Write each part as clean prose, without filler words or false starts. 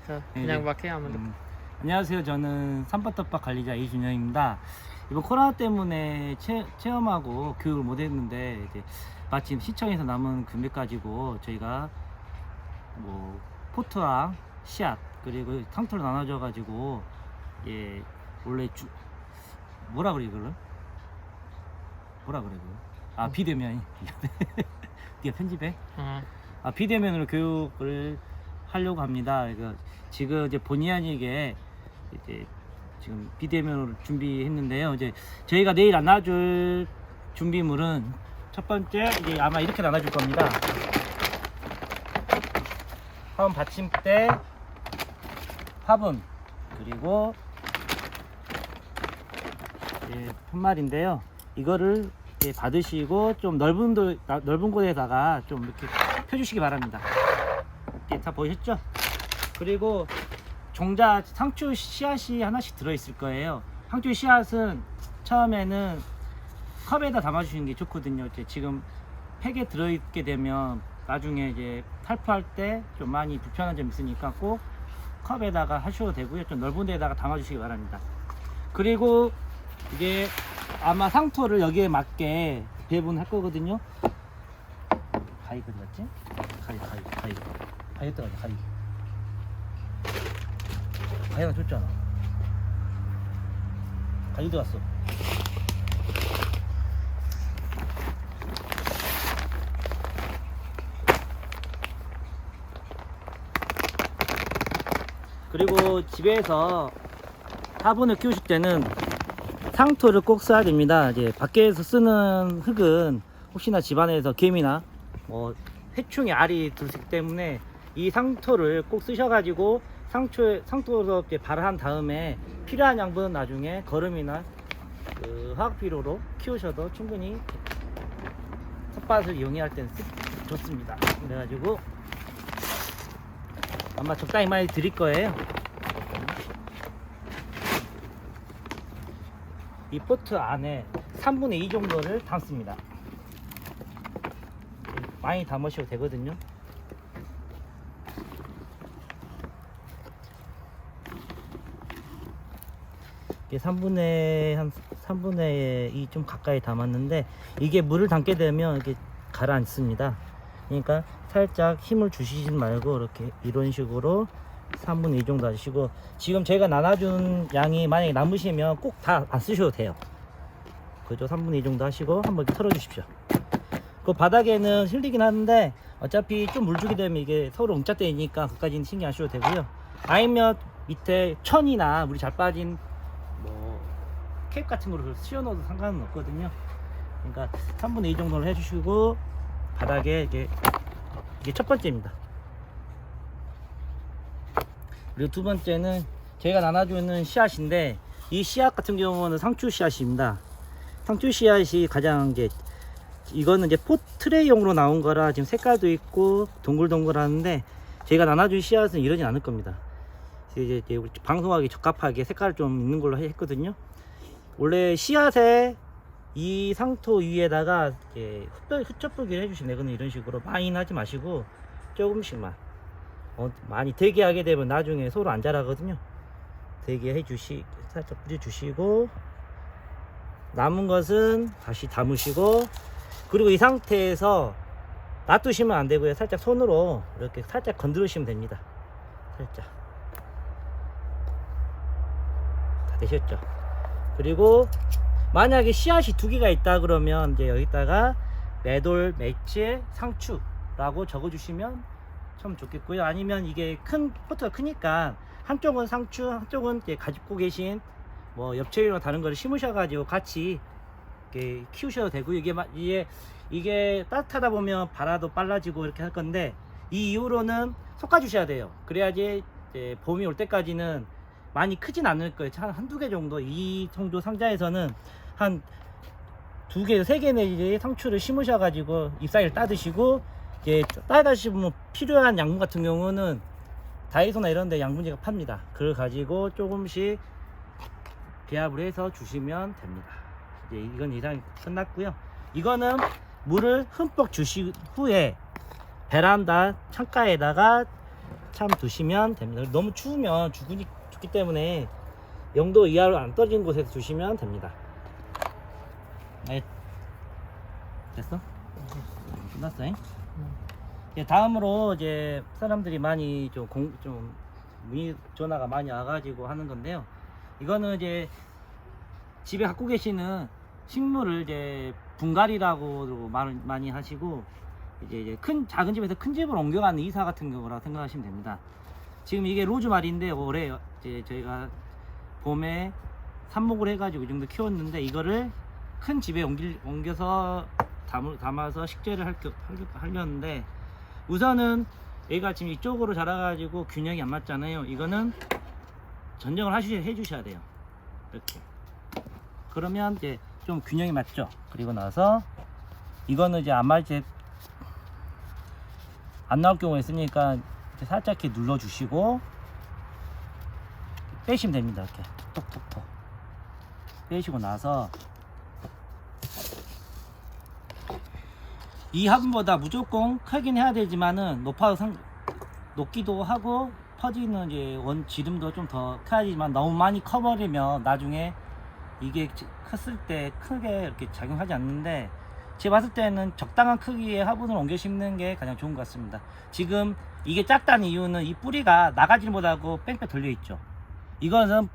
자, 네, 그냥 네. 막 해야 하면 돼. 안녕하세요. 저는 삼바떡밥 관리자 이준영입니다. 이번 코로나 때문에 체험하고 교육을 못했는데 이제 마침 시청에서 남은 금액 가지고 저희가 뭐 포트랑 씨앗 그리고 상토로 나눠져 가지고 예 원래 뭐라 그래 이걸로? 뭐라 그래 그거? 아 비대면이 네가 편집해? 어. 아 비대면으로 교육을 하려고 합니다. 그러니까 지금 이제 본의 아니게 이제 지금 비대면으로 준비했는데요. 이제 저희가 내일 나눠줄 준비물은 첫 번째 이제 아마 이렇게 나눠줄 겁니다. 화분 받침대, 화분 그리고 푯말인데요. 이거를 이렇게 받으시고 좀 넓은 곳에다가 좀 이렇게 펴주시기 바랍니다. 이렇게 다 보셨죠? 그리고 종자 상추 씨앗이 하나씩 들어있을 거예요. 상추 씨앗은 처음에는 컵에다 담아주시는 게 좋거든요. 이제 지금 팩에 들어있게 되면 나중에 이제 탈포할 때 좀 많이 불편한 점이 있으니까 꼭 컵에다가 하셔도 되고요. 좀 넓은 데다가 담아주시기 바랍니다. 그리고 이게 아마 상토를 여기에 맞게 배분할 거거든요. 가위 어디 갔지? 가위 어디 가위 가위가 줬잖아. 가위 어디 갔어? 그리고 집에서 화분을 키우실 때는 상토를 꼭 써야 됩니다. 이제 밖에서 쓰는 흙은 혹시나 집안에서 개미나 뭐 해충의 알이 들기 때문에 이 상토를 꼭 쓰셔가지고 상토로 이렇게 발효한 다음에 필요한 양분은 나중에 거름이나 그 화학비료로 키우셔도 충분히 텃밭을 이용할 때는 좋습니다. 그래가지고 아마 적당히 많이 드릴 거예요. 이 포트 안에 3분의 2 정도를 담습니다. 많이 담으셔도 되거든요. 이게 3분의 2 좀 가까이 담았는데 이게 물을 담게 되면 이렇게 가라앉습니다. 그러니까 살짝 힘을 주시지 말고 이렇게 이런 식으로 3분의 2 정도 하시고, 지금 제가 나눠준 양이 만약에 남으시면 꼭 다 안 쓰셔도 돼요. 그죠? 3분의 2 정도 하시고 한번 털어 주십시오. 그 바닥에는 흘리긴 하는데 어차피 좀 물 주게 되면 이게 서로 움짝대니까 그까지는 신경 안 쓰셔도 되고요. 아니면 밑에 천이나 물이 잘 빠진 뭐 캡 같은 거를 씌워 넣어도 상관은 없거든요. 그러니까 3분의 2 정도를 해주시고 바닥에 이게 첫 번째입니다. 그리고 두 번째는 제가 나눠주는 씨앗인데, 이 씨앗 같은 경우는 상추 씨앗입니다. 상추 씨앗이 가장 이거는 이제 포 트레이용으로 나온 거라 지금 색깔도 있고 동글동글하는데, 제가 나눠준 씨앗은 이러진 않을 겁니다. 이제 우리 방송하기 적합하게 색깔 좀 있는 걸로 했거든요. 원래 씨앗에 이 상토 위에다가 흩쩍불기를 해주시면 되거든요. 이런 식으로 많이는 하지 마시고 조금씩만. 많이 되게 하게 되면 나중에 서로 안 자라거든요. 되게 살짝 뿌려주시고, 남은 것은 다시 담으시고, 그리고 이 상태에서 놔두시면 안 되고요. 살짝 손으로 이렇게 살짝 건드리시면 됩니다. 살짝. 다 되셨죠? 그리고 만약에 씨앗이 2개가 있다 그러면 이제 여기다가 매돌, 맺질, 상추라고 적어주시면 참 좋겠고요. 아니면 이게 포트가 크니까 한쪽은 상추, 한쪽은 가지고 계신 뭐 엽채류나 다른 거를 심으셔가지고 같이 이렇게 키우셔도 되고요. 이게 따뜻하다 보면 발화도 빨라지고 이렇게 할 건데, 이 이후로는 솎아주셔야 돼요. 그래야지 이제 봄이 올 때까지는 많이 크진 않을 거예요. 한 한두 개 정도. 이 정도 상자에서는 한 2개, 3개 내지 상추를 심으셔가지고 잎사귀를 따드시고, 이제 따다시면 필요한 양분 같은 경우는 다이소나 이런 데 양분지가 팝니다. 그걸 가지고 조금씩 배합을 해서 주시면 됩니다. 이제 이건 이상 끝났고요. 이거는 물을 흠뻑 주신 후에 베란다 창가에다가 한참 두시면 됩니다. 너무 추우면 죽기 때문에 0도 이하로 안 떨어지는 곳에서 두시면 됩니다. 네. 됐어? 끝났어. 다음으로 이제 사람들이 많이 좀 문의 전화가 많이 와가지고 하는 건데요. 이거는 이제 집에 갖고 계시는 식물을 이제 분갈이라고 말을 많이 하시고 이제 작은 집에서 큰 집으로 옮겨가는 이사 같은 경우라고 생각하시면 됩니다. 지금 이게 로즈마리인데 올해 이제 저희가 봄에 삽목을 해가지고 이 정도 키웠는데 이거를 큰 집에 옮겨서 담아서 식재를 하려는데 우선은 얘가 지금 이쪽으로 자라가지고 균형이 안 맞잖아요. 이거는 전정을 해주셔야 돼요. 이렇게. 그러면 이제 좀 균형이 맞죠. 그리고 나서 이거는 이제 안 나올 경우가 있으니까 이렇게 살짝 이렇게 눌러주시고 빼시면 됩니다. 이렇게 톡톡톡 빼시고 나서 이 화분보다 무조건 크긴 해야 되지만은 높기도 하고 퍼지는 이제 지름도 좀 더 커야지만 너무 많이 커버리면 나중에 이게 컸을 때 크게 이렇게 작용하지 않는데 제가 봤을 때는 적당한 크기의 화분을 옮겨 심는 게 가장 좋은 것 같습니다. 지금 이게 작다는 이유는 이 뿌리가 나가지를 못하고 뺑뺑 돌려 있죠. 이거는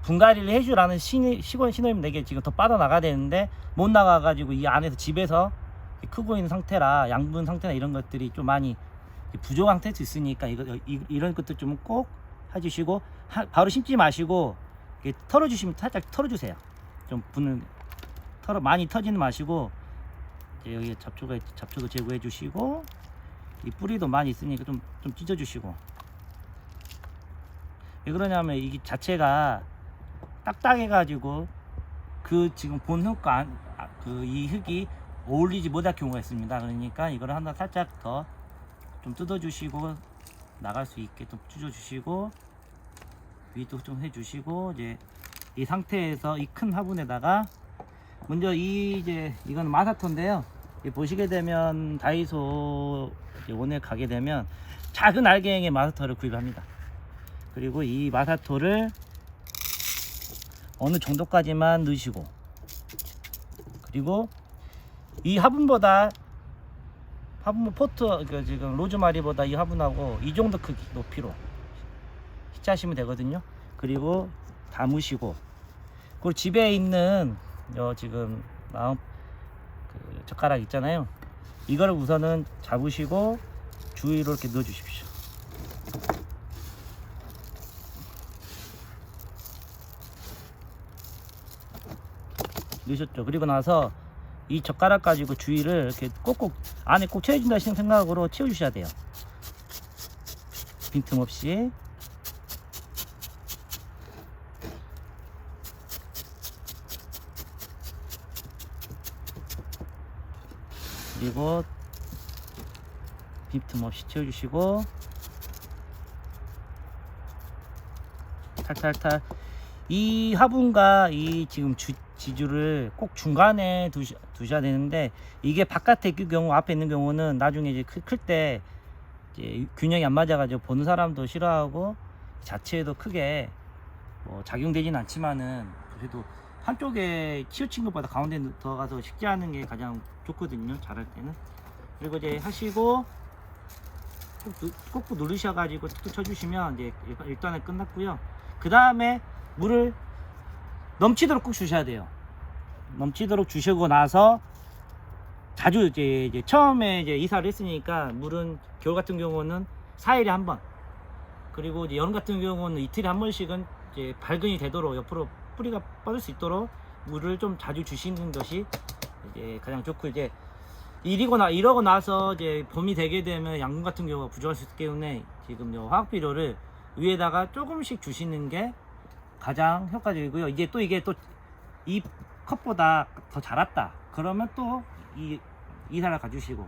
분갈이를 해주라는 신호입니다. 이게 지금 더 빠져나가야 되는데 못 나가가지고 이 안에서 집에서 크고 있는 상태라 양분 상태나 이런 것들이 좀 많이 부족한 상태일 수 있으니까 이런 것도 좀 꼭 해주시고 바로 심지 마시고 털어주시면 살짝 털어주세요. 좀 많이 터지는 마시고 여기 잡초도 제거해 주시고 이 뿌리도 많이 있으니까 좀 찢어 주시고. 왜 그러냐면 이게 자체가 딱딱해 가지고 지금 본 흙과 이 흙이 어울리지 못할 경우가 있습니다. 그러니까 이걸 하나 살짝 더 좀 뜯어 주시고 나갈 수 있게 좀 찢어 주시고 위도 좀 해 주시고 이제 이 상태에서 이 큰 화분에다가 먼저 이건 마사토인데요. 보시게 되면 다이소 원에 가게 되면 작은 알갱이의 마사토를 구입합니다. 그리고 이 마사토를 어느 정도까지만 넣으시고 그리고 이 화분 포트 지금 로즈마리보다 이 화분하고 이 정도 크기 높이로 시차하시면 되거든요. 그리고 담으시고 그리고 집에 있는 지금 나온 젓가락 있잖아요. 이거를 우선은 잡으시고 주위로 이렇게 넣어 주십시오. 넣으셨죠? 그리고 나서 이 젓가락 가지고 주위를 이렇게 꼭꼭 안에 꼭 채워준다 생각으로 채워주셔야 돼요. 빈틈없이. 그리고 빈틈없이 채워주시고 탈탈탈. 이 화분과 이 지금 지주를 꼭 중간에 두셔야 되는데 이게 바깥에 있는 경우 앞에 있는 경우는 나중에 이제 클 때 균형이 안 맞아가지고 보는 사람도 싫어하고 자체에도 크게 작용되진 않지만은 그래도 한쪽에 치우친 것보다 가운데 들어가서 식재하는 게 가장 좋거든요. 자랄 때는. 그리고 이제 하시고 꾹꾹 누르셔가지고 툭툭 쳐주시면 이제 일단은 끝났고요. 그 다음에 물을 넘치도록 꾹 주셔야 돼요. 넘치도록 주시고 나서 자주 이제 처음에 이사를 했으니까 물은 겨울 같은 경우는 4일에 한 번, 그리고 이제 여름 같은 경우는 이틀에 한 번씩은 이제 발근이 되도록 옆으로 뿌리가 뻗을 수 있도록 물을 좀 자주 주시는 것이 이제 가장 좋고, 이제 이러고 나서 이제 봄이 되게 되면 양분 같은 경우가 부족할 수 있기 때문에 지금 화학 비료를 위에다가 조금씩 주시는 게 가장 효과적이고요. 이게 또 이 컵보다 더 자랐다 그러면 또 이 이사를 가주시고,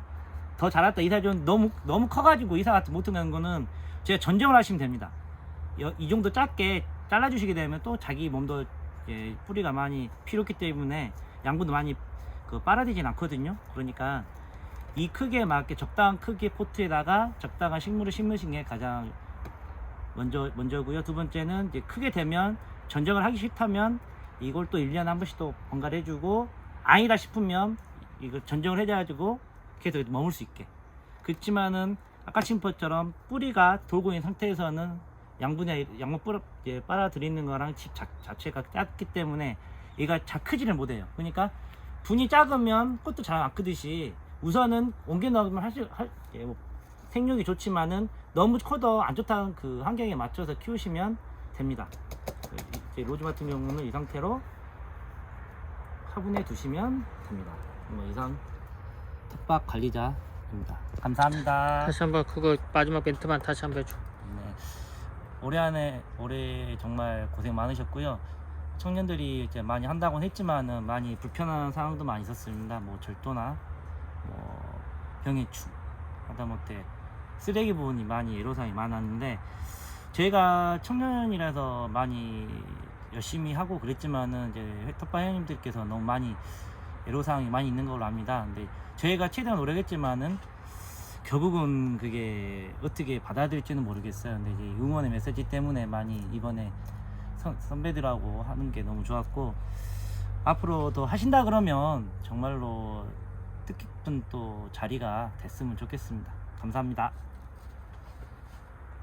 더 자랐다 이사 좀 너무 커가지고 이사 같은 못하는 거는 제가 전정을 하시면 됩니다. 이 정도 작게 잘라주시게 되면 또 자기 몸도 이제 뿌리가 많이 필요했기 때문에 양분도 많이 빨아들이진 않거든요. 그러니까 이 크기에 맞게 적당한 크기의 포트에다가 적당한 식물을 심으신 게 가장 먼저고요. 두 번째는 이제 크게 되면 전쟁을 하기 싫다면 이걸 또 1년에 한 번씩 또 번갈아 해주고, 아니다 싶으면 이거 전쟁을 해줘가지고 계속 머물 수 있게. 그렇지만은 아까 심퍼처럼 뿌리가 돌고 있는 상태에서는 양분 뿌려 빨아들이는 거랑 집 자체가 작기 때문에 얘가 잘 크지를 못해요. 그러니까 분이 작으면 꽃도 잘 안 크듯이 우선은 옮겨 넣으면 생육이 좋지만은 너무 커도 안 좋다는 그 환경에 맞춰서 키우시면 됩니다. 이제 로즈 같은 경우는 이 상태로 화분에 두시면 됩니다. 이상 텃밭 관리자입니다. 감사합니다. 다시 한번 그거 마지막 멘트만 다시 한번 해줘. 네. 올해 정말 고생 많으셨고요. 청년들이 이제 많이 한다고는 했지만은 많이 불편한 상황도 많이 있었습니다. 뭐 절도나 뭐 병해충, 하다못해 쓰레기 부분이 많이 애로사항이 많았는데, 저희가 청년이라서 많이 열심히 하고 그랬지만은 이제 텃밭 회원님들께서 너무 많이 애로사항이 많이 있는 걸로 압니다. 근데 저희가 최대한 노력했지만은 결국은 그게 어떻게 받아들일지는 모르겠어요. 근데 이제 응원의 메시지 때문에 많이 이번에 선배들하고 하는 게 너무 좋았고, 앞으로 더 하신다 그러면 정말로 뜻깊은 또 자리가 됐으면 좋겠습니다. 감사합니다.